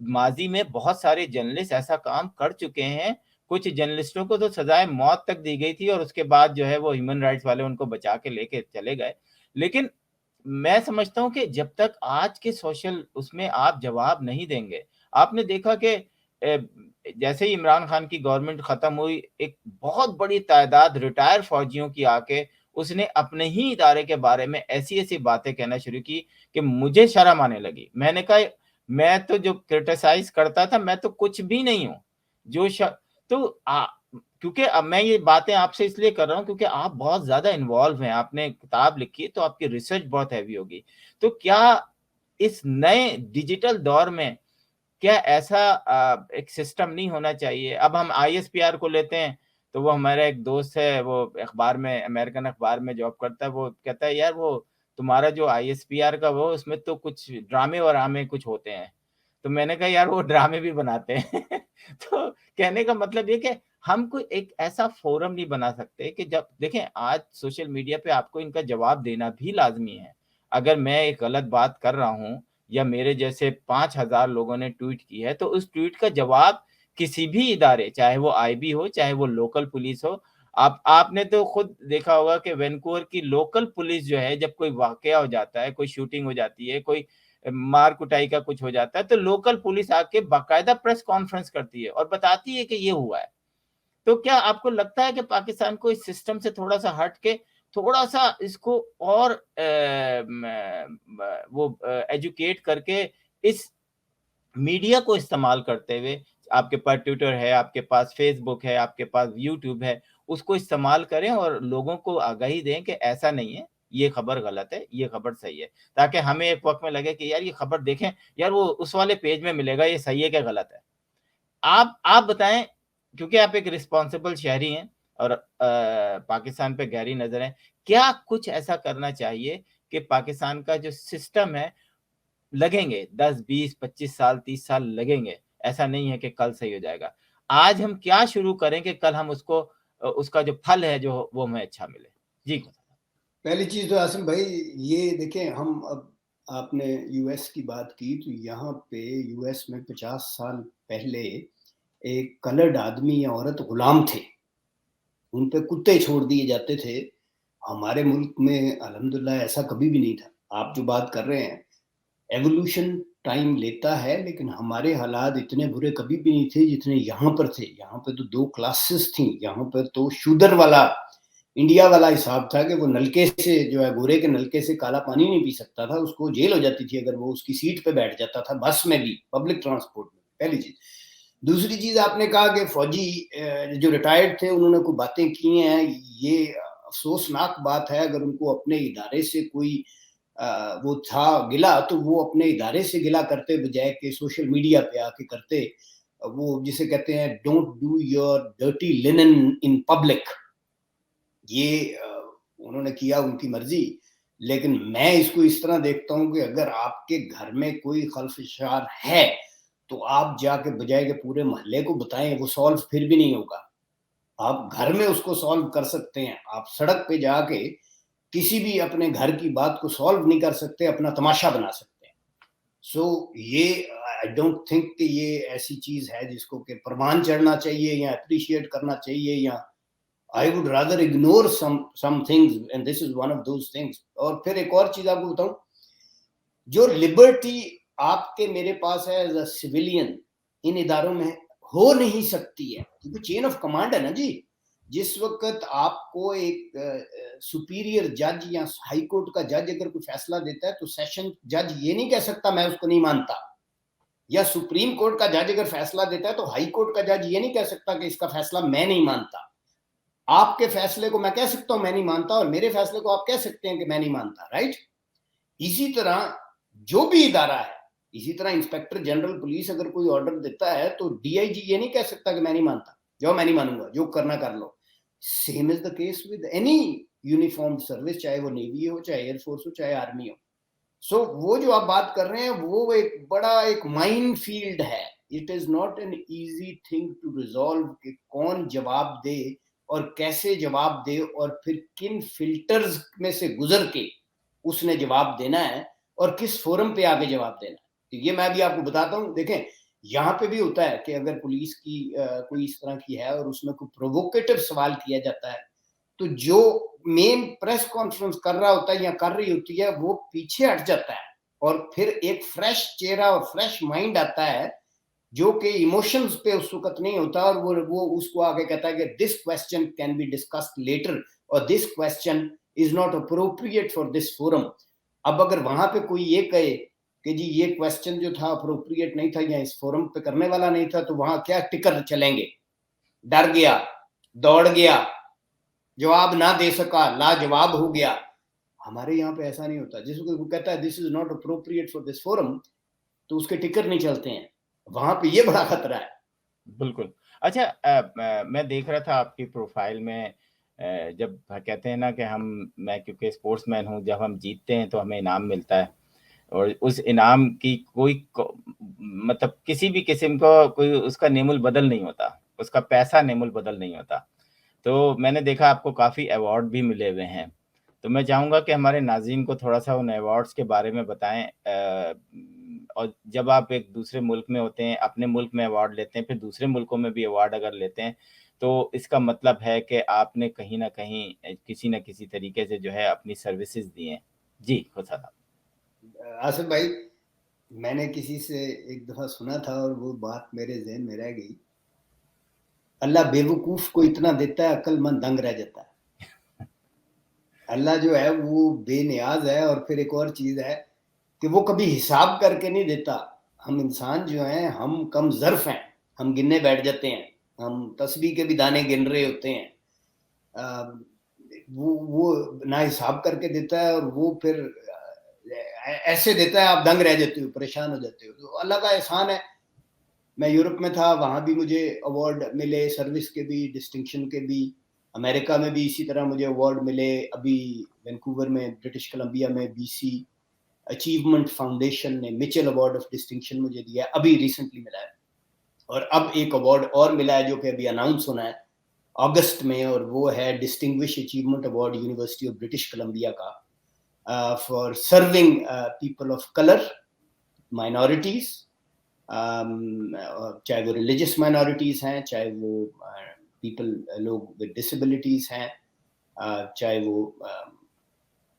ماضی میں بہت سارے جرنلسٹ ایسا کام کر چکے ہیں، کچھ جرنلسٹوں کو تو سزائے موت تک دی گئی تھی اور اس کے بعد جو ہے وہ ہیومن رائٹس والے ان کو بچا کے لے کے چلے گئے۔ لیکن میں سمجھتا ہوں کہ جب تک آج کے سوشل اس میں آپ جواب نہیں دیں گے، آپ نے دیکھا کہ جیسے ہی عمران خان کی گورنمنٹ ختم ہوئی، ایک بہت بڑی تعداد ریٹائر فوجیوں کی آ کے اس نے اپنے ہی ادارے کے بارے میں ایسی ایسی باتیں کہنا شروع کی کہ مجھے شرم آنے لگی۔ میں نے کہا میں تو جو کرٹیسائز کرتا تھا میں تو کچھ بھی نہیں ہوں، تو کیونکہ اب میں یہ باتیں آپ سے اس لیے کر رہا ہوں کیونکہ آپ بہت زیادہ انوالو ہیں، آپ نے کتاب لکھی ہے تو آپ کی ریسرچ بہت ہیوی ہوگی۔ تو کیا اس نئے ڈیجیٹل دور میں کیا ایسا ایک سسٹم نہیں ہونا چاہیے؟ اب ہم آئی ایس پی آر کو لیتے ہیں تو وہ ہمارا ایک دوست ہے، وہ اخبار میں امریکن اخبار میں جاب کرتا ہے، وہ کہتا ہے یار وہ تمہارا جو آئی ایس پی آر کا وہ اس میں تو کچھ ڈرامے ورامے کچھ ہوتے ہیں۔ تو میں نے کہا یار وہ ڈرامے بھی بناتے ہیں تو کہنے کا مطلب یہ کہ ہم کوئی ایک ایسا فورم نہیں بنا سکتے کہ جب دیکھیں آج سوشل میڈیا پہ آپ کو ان کا جواب دینا بھی لازمی ہے۔ اگر میں ایک غلط بات کر رہا ہوں یا میرے جیسے 5,000 لوگوں نے ٹویٹ کی ہے تو اس ٹویٹ کا جواب کسی بھی ادارے، چاہے وہ آئی بی ہو چاہے وہ لوکل پولیس ہو، آپ نے تو خود دیکھا ہوگا کہ وینکوور کی لوکل پولیس جو ہے جب کوئی واقعہ ہو جاتا ہے، کوئی شوٹنگ ہو جاتی ہے، کوئی مار کٹائی کا کچھ ہو جاتا ہے تو لوکل پولیس آ کے باقاعدہ پریس کانفرنس کرتی ہے اور بتاتی ہے کہ یہ ہوا ہے۔ تو کیا آپ کو لگتا ہے کہ پاکستان کو اس سسٹم سے تھوڑا سا ہٹ کے تھوڑا سا اس کو اور وہ ایجوکیٹ کر کے اس میڈیا کو استعمال کرتے ہوئے، آپ کے پاس ٹویٹر ہے، آپ کے پاس فیس بک ہے، آپ کے پاس یوٹیوب ہے، اس کو استعمال کریں اور لوگوں کو آگاہی دیں کہ ایسا نہیں ہے، یہ خبر غلط ہے، یہ خبر صحیح ہے، تاکہ ہمیں ایک وقت میں لگے کہ یار یہ خبر دیکھیں یار وہ اس والے پیج میں ملے گا یہ صحیح ہے کہ غلط ہے۔ آپ بتائیں، کیونکہ آپ ایک رسپانسبل شہری ہیں اور پاکستان پہ گہری نظر ہے، کیا کچھ ایسا کرنا چاہیے کہ پاکستان کا جو سسٹم ہے، لگیں گے 10 20 25 سال 30 سال لگیں گے، ایسا نہیں ہے کہ کل صحیح ہو جائے گا۔ آج ہم کیا شروع کریں کہ کل ہم اس کو اس کا جو پھل ہے جو وہ ہمیں اچھا ملے؟ جی پہلی چیز تو عاصم بھائی یہ دیکھیں، ہم اب آپ نے یو ایس کی بات کی تو یہاں پہ یو ایس میں 50 سال پہلے ایک کلرڈ آدمی یا عورت غلام تھے، ان پہ کتے چھوڑ دیے جاتے تھے۔ ہمارے ملک میں الحمدللہ ایسا کبھی بھی نہیں تھا۔ آپ جو بات کر رہے ہیں ایوولوشن ٹائم لیتا ہے، لیکن ہمارے حالات اتنے برے کبھی بھی نہیں تھے جتنے یہاں پر تھے۔ یہاں پہ تو 2 کلاسز تھیں، یہاں پر تو شودر والا انڈیا والا حساب تھا کہ وہ نلکے سے جو ہے گورے کے نلکے سے کالا پانی نہیں پی سکتا تھا، اس کو جیل ہو جاتی تھی اگر وہ اس کی سیٹ پہ بیٹھ جاتا تھا، بس میں بھی، پبلک ٹرانسپورٹ میں۔ پہلی چیز۔ دوسری چیز آپ نے کہا کہ فوجی جو ریٹائرڈ تھے انہوں نے کوئی باتیں کی ہیں، یہ افسوسناک بات ہے۔ اگر ان کو اپنے ادارے سے کوئی وہ تھا گلا تو وہ اپنے ادارے سے گلا کرتے بجائے کہ سوشل میڈیا پہ آ کے کرتے۔ وہ جسے کہتے ہیں don't do your dirty linen in public, یہ انہوں نے کیا، ان کی مرضی۔ لیکن میں اس کو اس طرح دیکھتا ہوں کہ اگر آپ کے گھر میں کوئی خلفشار ہے تو آپ جا کے بجائے کہ پورے محلے کو بتائیں، وہ سالو پھر بھی نہیں ہوگا۔ آپ گھر میں اس کو سالو کر سکتے ہیں، آپ سڑک پہ جا کے کسی بھی اپنے گھر کی بات کو سالو نہیں کر سکتے، اپنا تماشا بنا سکتے ہیں۔ سو یہ آئی ڈونٹ تھنک کہ یہ ایسی چیز ہے جس کو کہ پروان چڑھنا چاہیے یا اپریشیٹ کرنا چاہیے، یا I would rather ignore some things and this is one of those things۔ اور پھر ایک اور چیز آپ کو بتاؤں، جو لبرٹی آپ کے میرے پاس ہے ایز اے سویلین ان اداروں میں ہو نہیں سکتی ہے، کیونکہ چین آف کمانڈ ہے نا جی۔ جس وقت آپ کو ایک سپیریئر جج یا ہائی کورٹ کا جج اگر کوئی فیصلہ دیتا ہے تو سیشن جج یہ نہیں کہہ سکتا میں اس کو نہیں مانتا، یا سپریم کورٹ کا جج اگر فیصلہ دیتا ہے تو ہائی کورٹ کا جج یہ نہیں کہہ سکتا کہ اس کا فیصلہ میں نہیں مانتا۔ آپ کے فیصلے کو میں کہہ سکتا ہوں میں نہیں مانتا، اور میرے فیصلے کو آپ کہہ سکتے ہیں کہ میں نہیں مانتا، رائٹ؟ اسی طرح جو بھی ادارہ ہے، اسی طرح انسپیکٹر جنرل پولیس اگر کوئی آرڈر دیتا ہے تو ڈی آئی جی یہ نہیں کہہ سکتا کہ میں نہیں مانتا، جو میں نہیں مانوں گا، جو کرنا کر لو۔ Same is the case with any uniform service, چاہے وہ نیوی ہو، چاہے ایئر فورس ہو، چاہے آرمی ہو۔ سو وہ جو آپ بات کر رہے ہیں وہ ایک بڑا ایک مائن فیلڈ ہے۔ It is not an easy thing to resolve کہ کون جواب دے اور کیسے جواب دے اور پھر کن فلٹرز میں سے گزر کے اس نے جواب دینا ہے اور کس فورم پہ آگے جواب دینا ہے۔ یہ میں بھی آپ کو بتاتا ہوں، دیکھیں یہاں پہ بھی ہوتا ہے کہ اگر پولیس کی کوئی اس طرح کی ہے اور اس میں کوئی پرووکیٹو سوال کیا جاتا ہے تو جو مین پریس کانفرنس کر رہا ہوتا ہے یا کر رہی ہوتی ہے وہ پیچھے ہٹ جاتا ہے اور پھر ایک فریش چہرہ اور فریش مائنڈ آتا ہے جو کہ ایموشنز پہ اس وقت نہیں ہوتا اور وہ اس کو آگے کہتا ہے کہ this question can be discussed later اور this question is not appropriate for this forum. اب اگر وہاں پہ کوئی یہ کہے کہ جی یہ کوسچن جو تھا اپروپریٹ نہیں تھا یا اس فورم پہ کرنے والا نہیں تھا تو وہاں کیا ٹکر چلیں گے, ڈر گیا, دوڑ گیا, جواب نہ دے سکا, لاجواب ہو گیا. ہمارے یہاں پہ ایسا نہیں ہوتا. جس کو کہتا ہے this is not appropriate for this forum تو اس کے ٹکر نہیں چلتے ہیں. وہاں پہ یہ بڑا خطرہ ہے. بالکل. اچھا میں دیکھ رہا تھا آپ کی پروفائل میں جب کہتے ہیں نا کہ میں کیونکہ اسپورٹس مین ہوں, جب ہم جیتتے ہیں تو ہمیں انعام ملتا ہے اور اس انعام کی کوئی مطلب کسی بھی قسم کا کوئی اس کا نیم البدل نہیں ہوتا, اس کا پیسہ نیم البدل نہیں ہوتا. تو میں نے دیکھا آپ کو کافی ایوارڈ بھی ملے ہوئے ہیں, تو میں چاہوں گا کہ ہمارے ناظرین کو تھوڑا سا ان ایوارڈز کے بارے میں بتائیں. اور جب آپ ایک دوسرے ملک میں ہوتے ہیں, اپنے ملک میں ایوارڈ لیتے ہیں, پھر دوسرے ملکوں میں بھی ایوارڈ اگر لیتے ہیں تو اس کا مطلب ہے کہ آپ نے کہیں نہ کہیں کسی نہ کسی طریقے سے جو ہے اپنی سروسز دی ہیں. جی خدا صاحب. آصف بھائی, میں نے کسی سے ایک دفعہ سنا تھا اور وہ بات میرے ذہن میں رہ گئی, اللہ بے وقوف کو اتنا دیتا ہے عقل مند دنگ رہ جاتا ہے. اللہ جو ہے وہ بے نیاز ہے. اور پھر ایک اور چیز ہے کہ وہ کبھی حساب کر کے نہیں دیتا. ہم انسان جو ہیں ہم کم ظرف ہیں, ہم گننے بیٹھ جاتے ہیں, ہم تسبیح کے بھی دانے گن رہے ہوتے ہیں. وہ نہ حساب کر کے دیتا ہے اور وہ پھر ایسے دیتا ہے آپ دنگ رہ جاتے ہو, پریشان ہو جاتے ہو. تو اللہ کا احسان ہے. میں یورپ میں تھا, وہاں بھی مجھے ایوارڈ ملے, سروس کے بھی, ڈسٹنکشن کے بھی. امریکہ میں بھی اسی طرح مجھے ایوارڈ ملے. ابھی وینکوور میں برٹش کولمبیا میں بی سی اچیومنٹ فاؤنڈیشن نے میچل ایوارڈ آف ڈسٹنکشن مجھے دیا ہے, ابھی ریسنٹلی ملا ہے. اور اب ایک ایوارڈ اور ملا ہے جو کہ ابھی اناؤنس ہونا ہے اگست میں, اور وہ ہے distinguished achievement award university of British Columbia کا for serving people of colour, minorities, چاہے وہ ریلیجس مائنورٹیز ہیں, چاہے وہ پیپل لوگ ود ڈسیبلٹیز ہیں, چاہے وہ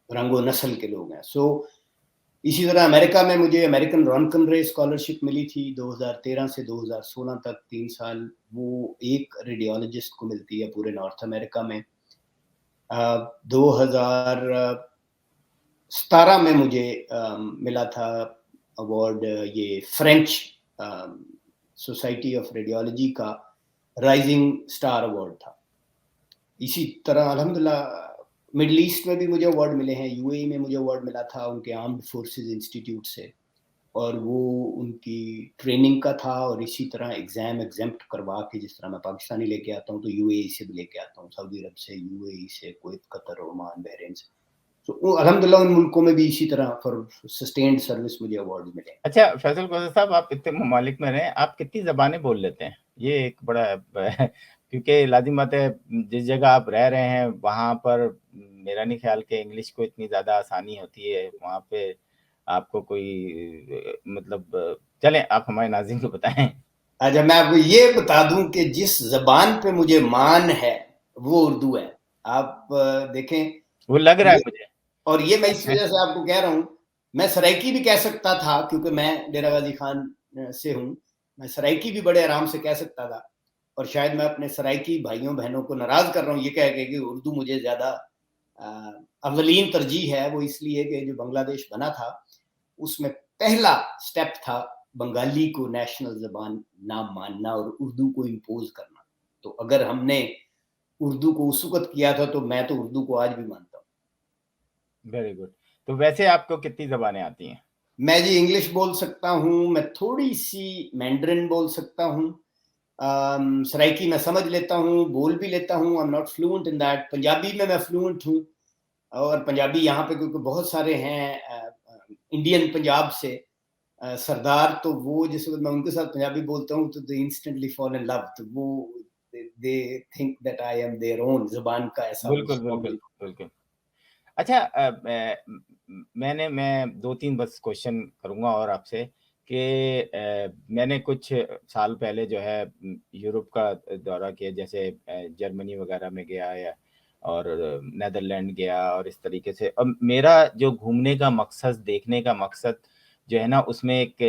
رنگ و نسل کے لوگ ہیں. سو اسی طرح امریکہ میں مجھے امریکن رونکن رے اسکالرشپ ملی تھی 2013 سے 2016 تک 3 سال. وہ ایک ریڈیولوجسٹ کو ملتی ہے پورے نارتھ امریکہ میں. 2017 میں مجھے ملا تھا ایوارڈ, یہ فرینچ سوسائٹی آف ریڈیولوجی کا رائزنگ سٹار ایوارڈ تھا. اسی طرح الحمدللہ مڈل ایسٹ میں بھی مجھے ایوارڈ ملے ہیں. یو اے ای میں مجھے ایوارڈ ملا تھا ان کے آرمڈ فورسز انسٹیٹیوٹ سے, اور وہ ان کی ٹریننگ کا تھا. اور اسی طرح ایگزیمپٹ کروا کے, جس طرح میں پاکستانی لے کے آتا ہوں تو یو اے ای سے بھی لے کے آتا ہوں, سعودی عرب سے, یو اے ای سے, کویت, قطر, عمان, بحرین سے. تو الحمدللہ ان ملکوں میں بھی اسی طرح فار سسٹینڈ سروس مجھے ایوارڈ ملے. اچھا فیصل کوثر صاحب, آپ اتنے ممالک میں رہے, آپ کتنی زبانیں بول لیتے ہیں؟ یہ ایک بڑا کیونکہ لازم بات ہے جس جگہ آپ رہ رہے ہیں وہاں پر میرا نہیں خیال کہ انگلش کو اتنی زیادہ آسانی ہوتی ہے. وہاں پہ آپ کو کوئی مطلب, چلیں آپ ہمارے ناظرین کو بتائیں. اچھا میں آپ کو یہ بتا دوں کہ جس زبان پہ مجھے مان ہے وہ اردو ہے. آپ دیکھیں, وہ لگ رہا ہے مجھے. اور یہ میں اس وجہ سے آپ کو کہہ رہا ہوں, میں سرائکی بھی کہہ سکتا تھا کیونکہ میں ڈیرہ غازی خان سے ہوں. میں سرائکی بھی بڑے آرام سے کہہ سکتا تھا, اور شاید میں اپنے سرائکی بھائیوں بہنوں کو ناراض کر رہا ہوں یہ کہہ کے کہ اردو مجھے زیادہ اولین ترجیح ہے. وہ اس لیے کہ جو بنگلہ دیش بنا تھا اس میں پہلا سٹیپ تھا بنگالی کو نیشنل زبان نہ ماننا اور اردو کو امپوز کرنا. تو اگر ہم نے اردو کو اس وقت کیا تھا تو میں تو اردو کو آج بھی مانتا ہوں. Very good. تو ویسے آپ کو کتنی زبانیں آتی ہیں؟ میں جی انگلش بول سکتا ہوں, میں تھوڑی سی مینڈرن بول سکتا ہوں, سرائکی میں سمجھ لیتا ہوں, بول بھی لیتا ہوں. I am not fluent in that. Punjabi میں فلوئنٹ ہوں, اور پنجابی یہاں پہ کیونکہ بہت سارے ہیں انڈین پنجاب سے سردار, تو وہ جس وقت میں ان کے ساتھ پنجابی بولتا ہوں تو دے انسٹنٹلی فال ان لو. تو وہ they think that I am their own. زبان کا ایسا بالکل بالکل بالکل. اچھا میں 2-3 بس کوشچن کروں گا اور آپ سے کہ میں نے کچھ سال پہلے جو ہے یورپ کا دورہ کیا، جیسے جرمنی وغیرہ میں گیا یا اور نیدرلینڈ گیا، اور اس طریقے سے اب میرا جو گھومنے کا مقصد، دیکھنے کا مقصد جو ہے نا، اس میں ایک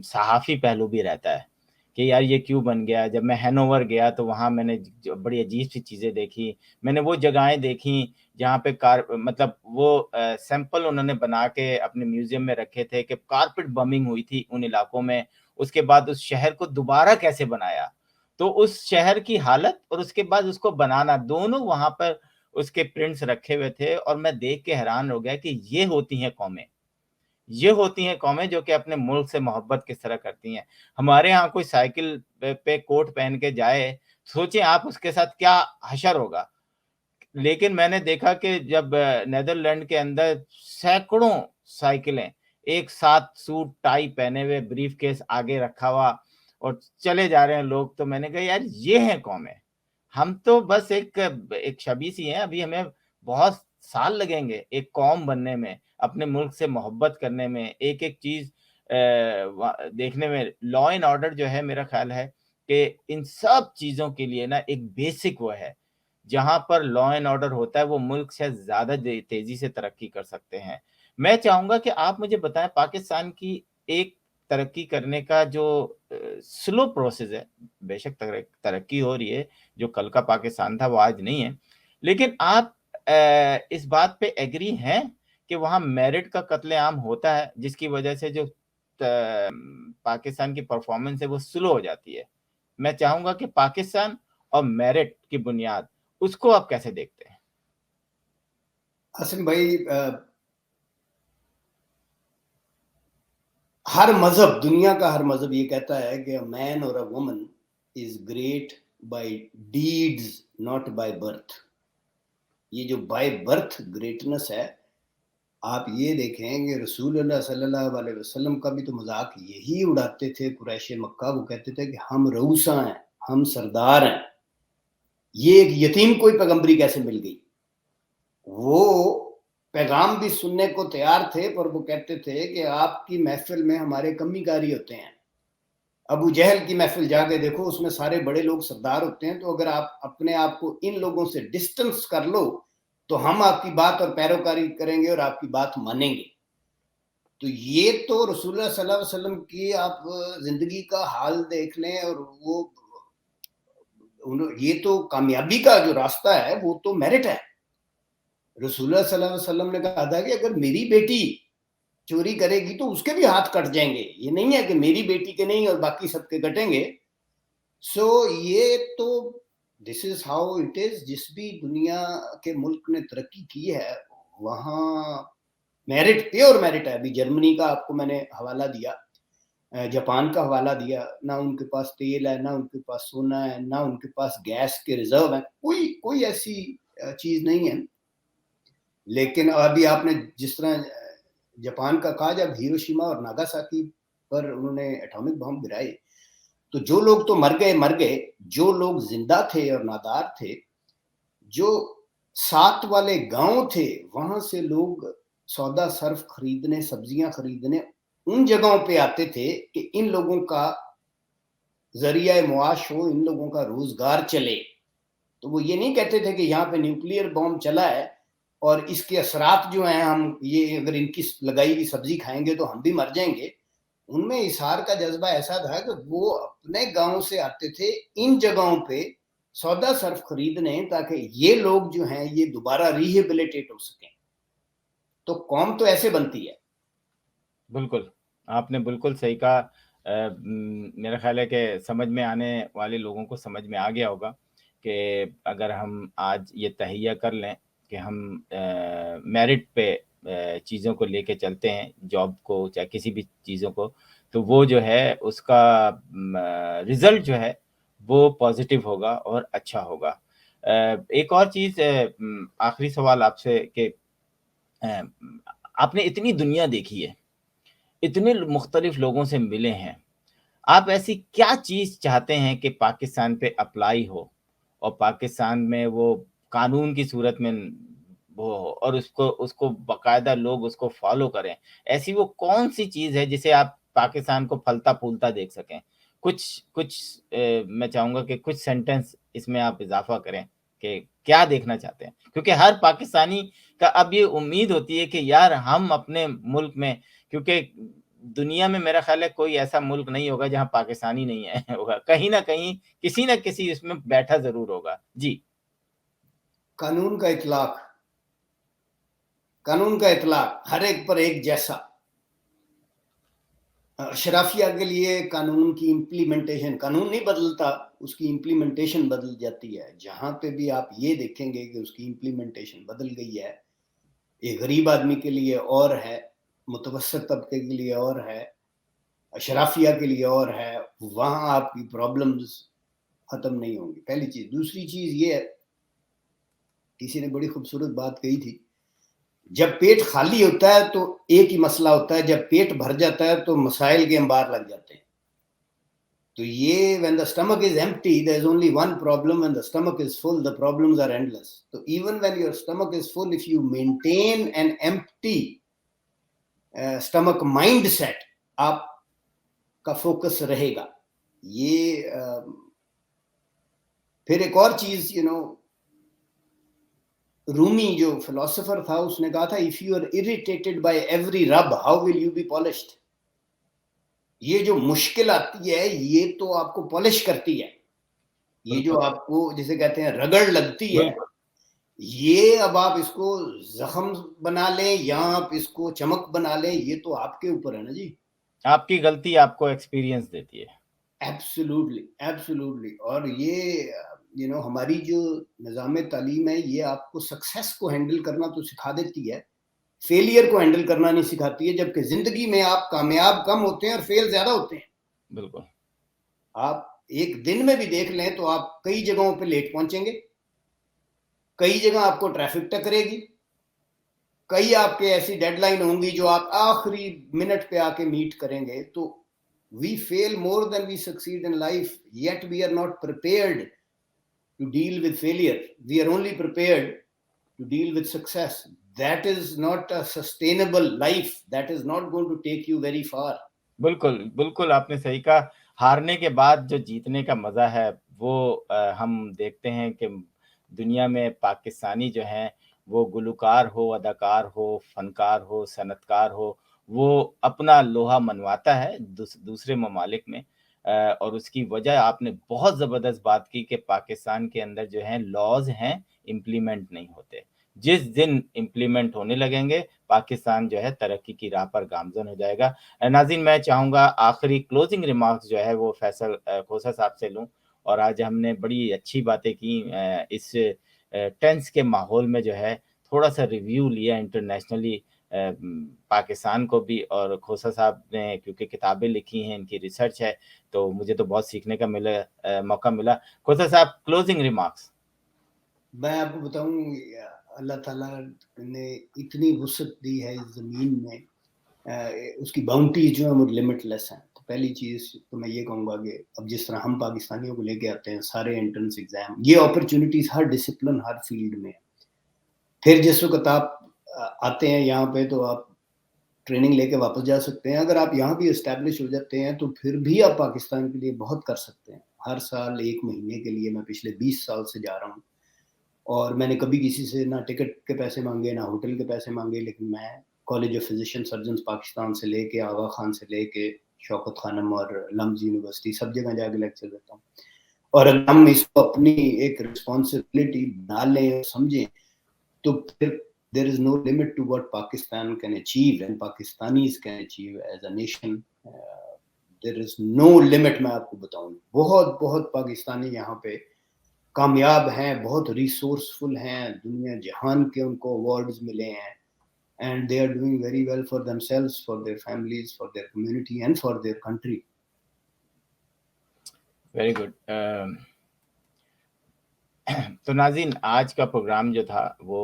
صحافی پہلو بھی رہتا ہے کہ یار یہ کیوں بن گیا. جب میں ہینوور گیا تو وہاں میں نے بڑی عجیب سی چیزیں دیکھی. میں نے وہ جگہیں دیکھی جہاں پہ مطلب وہ سیمپل انہوں نے بنا کے اپنے میوزیم میں رکھے تھے کہ کارپٹ بمنگ ہوئی تھی ان علاقوں میں، اس کے بعد اس شہر کو دوبارہ کیسے بنایا. تو اس شہر کی حالت اور اس کے بعد اس کو بنانا، دونوں وہاں پر اس کے پرنٹس رکھے ہوئے تھے، اور میں دیکھ کے حیران ہو گیا کہ یہ ہوتی ہیں قومیں، یہ ہوتی ہیں قومیں جو کہ اپنے ملک سے محبت کس طرح کرتی ہیں. ہمارے ہاں کوئی سائیکل پہ کوٹ پہن کے جائے، سوچیں آپ اس کے ساتھ کیا حشر ہوگا. لیکن میں نے دیکھا کہ جب نیدرلینڈ کے اندر سینکڑوں سائیکلیں ایک ساتھ سوٹ ٹائی پہنے ہوئے، بریف کیس آگے رکھا ہوا اور چلے جا رہے ہیں لوگ، تو میں نے کہا یار یہ ہیں قومیں. ہم تو بس ایک شبی سی ہیں، ابھی ہمیں بہت سال لگیں گے ایک قوم بننے میں، اپنے ملک سے محبت کرنے میں، ایک ایک چیز دیکھنے میں. لا اینڈ آرڈر جو ہے، میرا خیال ہے کہ ان سب چیزوں کے لیے نا ایک بیسک وہ ہے. جہاں پر لا اینڈ آرڈر ہوتا ہے وہ ملک سے زیادہ تیزی سے ترقی کر سکتے ہیں. میں چاہوں گا کہ آپ مجھے بتائیں پاکستان کی ایک ترقی کرنے کا جو سلو پروسیس ہے. بے شک ترقی ہو رہی ہے، جو کل کا پاکستان تھا وہ آج نہیں ہے، لیکن آپ اس بات پہ ایگری ہیں کہ وہاں میرٹ کا قتل عام ہوتا ہے، جس کی وجہ سے جو پاکستان کی پرفارمنس ہے وہ سلو ہو جاتی ہے. میں چاہوں گا کہ پاکستان اور میرٹ کی بنیاد، اس کو آپ کیسے دیکھتے ہیں؟ حسن بھائی، ہر مذہب، دنیا کا ہر مذہب یہ کہتا ہے کہ مین اور a woman is great by deeds not by birth. یہ جو بائی برتھ گریٹنس ہے، آپ یہ دیکھیں کہ رسول اللہ صلی اللہ علیہ وسلم کا بھی تو مذاق یہی اڑاتے تھے قریش مکہ. وہ کہتے تھے کہ ہم رؤساں ہیں، ہم سردار ہیں. یہ ایک یتیم کوئی پیغمبری کیسے مل گئی؟ وہ پیغام بھی سننے کو تیار تھے، پر وہ کہتے تھے کہ آپ کی محفل میں ہمارے کمی کاری ہوتے ہیں. ابو جہل کی محفل جا کے دیکھو، اس میں سارے بڑے لوگ سردار ہوتے ہیں. تو اگر آپ اپنے آپ کو ان لوگوں سے ڈسٹنس کر لو تو ہم آپ کی بات اور پیروکاری کریں گے اور آپ کی بات مانیں گے. تو یہ تو رسول اللہ صلی اللہ علیہ وسلم کی آپ زندگی کا حال دیکھ لیں، اور وہ یہ تو کامیابی کا جو راستہ ہے وہ تو میرٹ ہے. رسول اللہ صلی اللہ علیہ وسلم نے کہا تھا کہ اگر میری بیٹی چوری کرے گی تو اس کے بھی ہاتھ کٹ جائیں گے. یہ نہیں ہے کہ میری بیٹی کے نہیں اور باقی سب کے کٹیں گے. سو یہ تو دس از ہاؤ اٹ از. جس بھی دنیا کے ملک نے ترقی کی ہے وہاں میرٹ، پیور میرٹ ہے. ابھی جرمنی کا آپ کو میں نے حوالہ دیا، جاپان کا حوالہ دیا. نہ ان کے پاس تیل ہے، نہ ان کے پاس سونا ہے، نہ ان کے پاس گیس کے ریزرو ہیں. کوئی ایسی چیز نہیں ہے. لیکن ابھی آپ نے جس طرح جاپان کا کہا، جب ہیروشیما اور ناگاساکی پر انہوں نے ایٹامک بم گرائے تو جو لوگ تو مر گئے، جو لوگ زندہ تھے اور نادار تھے، جو ساتھ والے گاؤں تھے، وہاں سے لوگ سودا صرف خریدنے، سبزیاں خریدنے ان جگہوں پہ آتے تھے کہ ان لوگوں کا ذریعہ معاش ہو، ان لوگوں کا روزگار چلے. تو وہ یہ نہیں کہتے تھے کہ یہاں پہ نیوکلیئر بم چلا ہے اور اس کے اثرات جو ہیں، ہم یہ اگر ان کی لگائی ہوئی سبزی کھائیں گے تو ہم بھی مر جائیں گے. ان میں اظہار کا جذبہ ایسا تھا کہ وہ اپنے گاؤں سے آتے تھے ان جگہوں پہ سودا صرف خریدنے، تاکہ یہ لوگ جو ہیں یہ دوبارہ ریہیبلیٹیٹ ہو سکیں. تو قوم تو ایسے بنتی ہے. بالکل، آپ نے بالکل صحیح کہا. میرا خیال ہے کہ سمجھ میں آنے والے لوگوں کو سمجھ میں آ گیا ہوگا کہ اگر ہم آج یہ تہیہ کر لیں کہ ہم میرٹ پہ چیزوں کو لے کے چلتے ہیں، جاب کو چاہے کسی بھی چیزوں کو، تو وہ جو ہے اس کا رزلٹ جو ہے وہ پازیٹیو ہوگا اور اچھا ہوگا. ایک اور چیز، آخری سوال آپ سے کہ آپ نے اتنی دنیا دیکھی ہے، اتنے مختلف لوگوں سے ملے ہیں، آپ ایسی کیا چیز چاہتے ہیں کہ پاکستان پہ اپلائی ہو اور پاکستان میں وہ قانون کی صورت میں وہ ہو اور اس کو باقاعدہ لوگ اس کو فالو کریں؟ ایسی وہ کون سی چیز ہے جسے آپ پاکستان کو پھلتا پھولتا دیکھ سکیں. کچھ میں چاہوں گا کہ کچھ سینٹنس اس میں آپ اضافہ کریں کہ کیا دیکھنا چاہتے ہیں، کیونکہ ہر پاکستانی کا اب یہ امید ہوتی ہے کہ یار ہم اپنے ملک میں، کیونکہ دنیا میں میرا خیال ہے کوئی ایسا ملک نہیں ہوگا جہاں پاکستانی نہیں ہے ہوگا، کہیں نہ کہیں کسی نہ کسی اس میں بیٹھا ضرور ہوگا. جی. قانون کا اطلاق، قانون کا اطلاق ہر ایک پر ایک جیسا. اشرافیہ کے لیے قانون کی امپلیمنٹیشن، قانون نہیں بدلتا، اس کی امپلیمنٹیشن بدل جاتی ہے. جہاں پہ بھی آپ یہ دیکھیں گے کہ اس کی امپلیمنٹیشن بدل گئی ہے، ایک غریب آدمی کے لیے اور ہے، متوسط طبقے کے لیے اور ہے، اشرافیہ کے لیے اور ہے، وہاں آپ کی پرابلمز ختم نہیں ہوں گی. پہلی چیز. دوسری چیز یہ ہے، کسی نے بڑی خوبصورت بات کہی تھی، جب پیٹ خالی ہوتا ہے تو ایک ہی مسئلہ ہوتا ہے، جب پیٹ بھر جاتا ہے تو مسائل کے انبار لگ جاتے ہیں. تو یہ when the stomach is empty there is only one problem, when the stomach is full the problems are endless. So even when your stomach is full, if you maintain an empty stomach mindset, آپ کا focus رہے گا. یہ پھر ایک اور چیز، رومی جو philosopher تھا اس نے کہا تھا if you are irritated by every rub how will you be polished. یہ جو مشکل آتی ہے یہ تو آپ کو پالش کرتی ہے، یہ جو آپ کو جسے کہتے ہیں رگڑ لگتی ہے، یہ اب آپ اس کو زخم بنا لیں یا آپ اس کو چمک بنا لیں، یہ تو آپ کے اوپر ہے نا جی. آپ کی غلطی آپ کو ایکسپیرینس دیتی ہے. Absolutely absolutely. اور یہ ہماری جو نظام تعلیم ہے یہ آپ کو سکسیس کو ہینڈل کرنا تو سکھا دیتی ہے، فیلئر کو ہینڈل کرنا نہیں سکھاتی ہے، جبکہ زندگی میں آپ کامیاب کم ہوتے ہیں اور فیل زیادہ ہوتے ہیں. بالکل. آپ ایک دن میں بھی دیکھ لیں تو آپ کئی جگہوں پہ لیٹ پہنچیں گے، کئی جگہ آپ کو ٹریفک ٹکرے گی، کئی آپ کے ایسی ڈیڈ لائن ہوں گی جو آپ آخری منٹ پہ آ کے میٹ کریں گے. تو we fail more than we succeed in life, yet we are not prepared to deal with failure. We are only prepared to deal with success. That is not a sustainable life. That is not going to take you very far. بالکل بالکل آپ نے صحیح کہا. ہارنے کے بعد جو جیتنے کا مزہ ہے وہ ہم دیکھتے ہیں کہ دنیا میں پاکستانی جو ہیں وہ گلوکار ہو، اداکار ہو، فنکار ہو، صنعتکار ہو، وہ اپنا لوہا منواتا ہے دوسرے ممالک میں. اور اس کی وجہ آپ نے بہت زبردست بات کی کہ پاکستان کے اندر جو ہیں لاز ہیں امپلیمنٹ نہیں ہوتے. جس دن امپلیمنٹ ہونے لگیں گے پاکستان جو ہے ترقی کی راہ پر گامزن ہو جائے گا. ناظرین میں چاہوں گا آخری کلوزنگ ریمارکس جو ہے وہ فیصل کھوسہ صاحب سے لوں. اور آج ہم نے بڑی اچھی باتیں کی، اس ٹینس کے ماحول میں جو ہے تھوڑا سا ریویو لیا انٹرنیشنلی پاکستان کو بھی، اور کھوسہ صاحب نے کیونکہ کتابیں لکھی ہیں، ان کی ریسرچ ہے، تو مجھے تو بہت سیکھنے کا موقع ملا. کھوسہ صاحب کلوزنگ ریمارکس. میں آپ کو بتاؤں، اللہ تعالیٰ نے اتنی وسعت دی ہے اس زمین میں، اس کی باؤنڈری جو ہے وہ لمٹ لیس ہیں. تو پہلی چیز تو میں یہ کہوں گا کہ اب جس طرح ہم پاکستانیوں کو لے کے آتے ہیں سارے انٹرنس ایگزام، یہ اپرچونٹیز ہر ڈسپلن ہر فیلڈ میں. پھر جس وقت آپ آتے ہیں یہاں پہ تو آپ ٹریننگ لے کے واپس جا سکتے ہیں. اگر آپ یہاں بھی اسٹیبلش ہو جاتے ہیں تو پھر بھی آپ پاکستان کے لیے بہت کر سکتے ہیں. ہر سال 1 مہینے کے لیے میں پچھلے 20 سال سے جا رہا ہوں، اور میں نے کبھی کسی سے نہ ٹکٹ کے پیسے مانگے نہ ہوٹل کے پیسے مانگے. لیکن میں college of physician surgeons Pakistan سے لے کے آغا خان سے لے کے شوکت خانم اور لمز یونیورسٹی سب جگہ جا کے لیکچر دیتا ہوں. اور اگر ہم اس کو اپنی ایک رسپانسبلٹی بنا لیں اور سمجھیں تو پھر there is no limit to what Pakistan can achieve and Pakistanis can achieve as a nation. There is no limit. میں آپ کو بتاؤں بہت بہت پاکستانی یہاں پہ کامیاب ہیں، بہت ریسورسفل ہیں، دنیا جہان کے ان کو ایوارڈز ملے ہیں. And they are doing very well for themselves, for their families, for their community and for their country. Very good. تو ناظرین آج کا پروگرام جو تھا وہ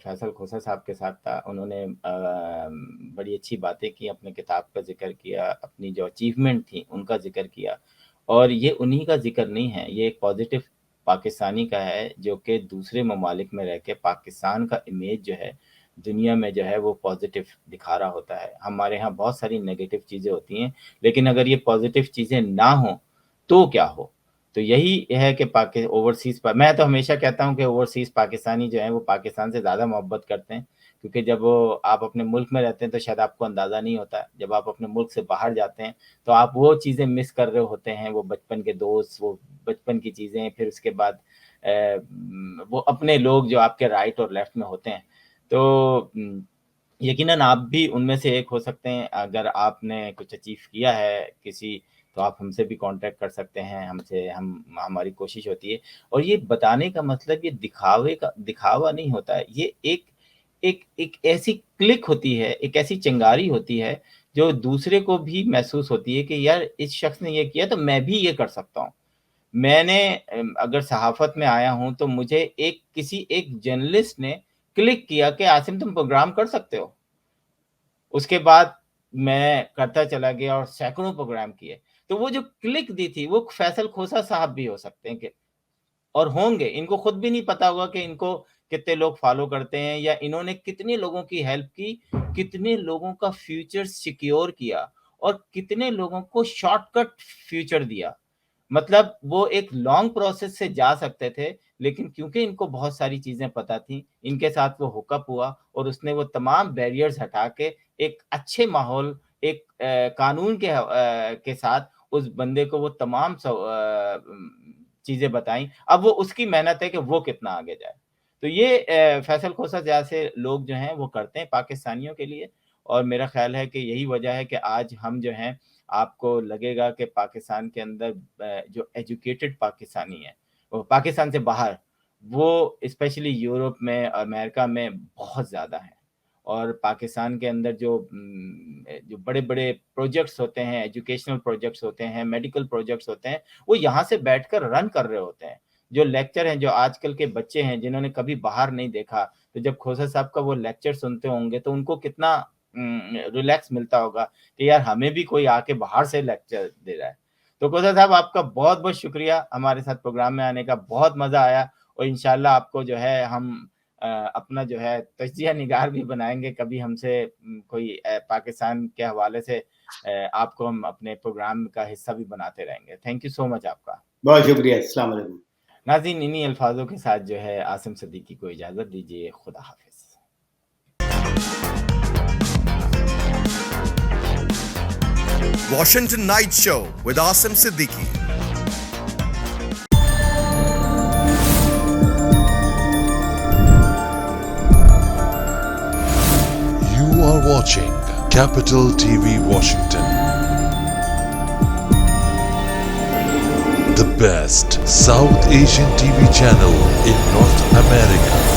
فیصل کھوسہ صاحب کے ساتھ تھا. انہوں نے بڑی اچھی باتیں کی، اپنے کتاب کا ذکر کیا، اپنی جو اچیومنٹ تھیں ان کا ذکر کیا. اور یہ انہی کا ذکر نہیں ہے، یہ ایک پازیٹیو پاکستانی کا ہے جو کہ دوسرے ممالک میں رہ کے پاکستان کا امیج جو ہے دنیا میں جو ہے وہ پازیٹیو دکھا رہا ہوتا ہے. ہمارے ہاں بہت ساری نیگیٹو چیزیں ہوتی ہیں، لیکن اگر یہ پازیٹیو چیزیں نہ ہوں تو کیا ہو. تو یہی ہے کہ اوورسیز میں تو ہمیشہ کہتا ہوں کہ اوورسیز پاکستانی جو ہیں وہ پاکستان سے زیادہ محبت کرتے ہیں، کیونکہ جب آپ اپنے ملک میں رہتے ہیں تو شاید آپ کو اندازہ نہیں ہوتا. جب آپ اپنے ملک سے باہر جاتے ہیں تو آپ وہ چیزیں مس کر رہے ہوتے ہیں، وہ بچپن کے دوست، وہ بچپن کی چیزیں، پھر اس کے بعد وہ اپنے لوگ جو آپ کے رائٹ اور لیفٹ میں ہوتے ہیں. تو یقیناً آپ بھی ان میں سے ایک ہو سکتے ہیں. اگر آپ نے کچھ اچیو کیا ہے کسی، تو آپ ہم سے بھی کانٹیکٹ کر سکتے ہیں. ہماری کوشش ہوتی ہے. اور یہ بتانے کا مطلب یہ دکھاوا نہیں ہوتا ہے، یہ ایک ایسی کلک ہوتی ہے، ایک ایسی چنگاری ہوتی ہے جو دوسرے کو بھی محسوس ہوتی ہے کہ یار اس شخص نے یہ کیا تو میں بھی یہ کر سکتا ہوں. میں نے اگر صحافت میں آیا ہوں تو مجھے کسی ایک جرنلسٹ نے کلک کیا کہ عاصم تم پروگرام کر سکتے ہو. اس کے بعد میں کرتا چلا گیا اور سینکڑوں پروگرام کیے. تو وہ جو کلک دی تھی وہ فیصل کھوسا صاحب بھی ہو سکتے ہیں کہ اور ہوں گے، ان کو خود بھی نہیں پتا ہوگا کہ ان کو کتنے لوگ فالو کرتے ہیں، یا انہوں نے کتنے لوگوں کی ہیلپ کی، کتنے لوگوں کا فیوچر سیکیور کیا، اور کتنے لوگوں کو شارٹ کٹ فیوچر دیا. مطلب وہ ایک لانگ پروسیس سے جا سکتے تھے، لیکن کیونکہ ان کو بہت ساری چیزیں پتہ تھیں، ان کے ساتھ وہ ہوک اپ ہوا اور اس نے وہ تمام بیریئرز ہٹا کے ایک اچھے ماحول، ایک قانون کے ساتھ اس بندے کو وہ تمام چیزیں بتائیں. اب وہ اس کی محنت ہے کہ وہ کتنا آگے جائے. تو یہ فیصل کھوسا جیسے لوگ جو ہیں وہ کرتے ہیں پاکستانیوں کے لیے. اور میرا خیال ہے کہ یہی وجہ ہے کہ آج ہم جو ہیں، آپ کو لگے گا کہ پاکستان کے اندر جو ایجوکیٹڈ پاکستانی ہیں وہ پاکستان سے باہر، وہ اسپیشلی یورپ میں، امریکہ میں بہت زیادہ ہیں. اور پاکستان کے اندر جو بڑے بڑے پروجیکٹس ہوتے ہیں، ایجوکیشنل پروجیکٹس ہوتے ہیں، میڈیکل پروجیکٹس ہوتے ہیں، وہ یہاں سے بیٹھ کر رن کر رہے ہوتے ہیں. جو لیکچر ہیں، جو آج کل کے بچے ہیں جنہوں نے کبھی باہر نہیں دیکھا، تو جب کھوسا صاحب کا وہ لیکچر سنتے ہوں گے تو ان کو کتنا ریلیکس ملتا ہوگا کہ یار ہمیں بھی کوئی آ کے باہر سے لیکچر دے رہا ہے. تو کھوسا صاحب آپ کا بہت بہت شکریہ ہمارے ساتھ پروگرام میں آنے کا، بہت مزہ آیا. اور انشاءاللہ آپ کو جو ہے ہم اپنا جو ہے تجزیہ نگار بھی بنائیں گے. کبھی ہم سے کوئی پاکستان کے حوالے سے آپ کو ہم اپنے پروگرام کا حصہ بھی بناتے رہیں گے. تھینک یو سو مچ آپ کا. بہت شکریہ. السلام علیکم. ناظرین، انہی الفاظوں کے ساتھ جو ہے عاصم صدیقی کو اجازت دیجیے. خدا حافظ. Washington Night Show with Asim Siddiqui. You are watching Capital TV Washington. The best South Asian TV channel in North America.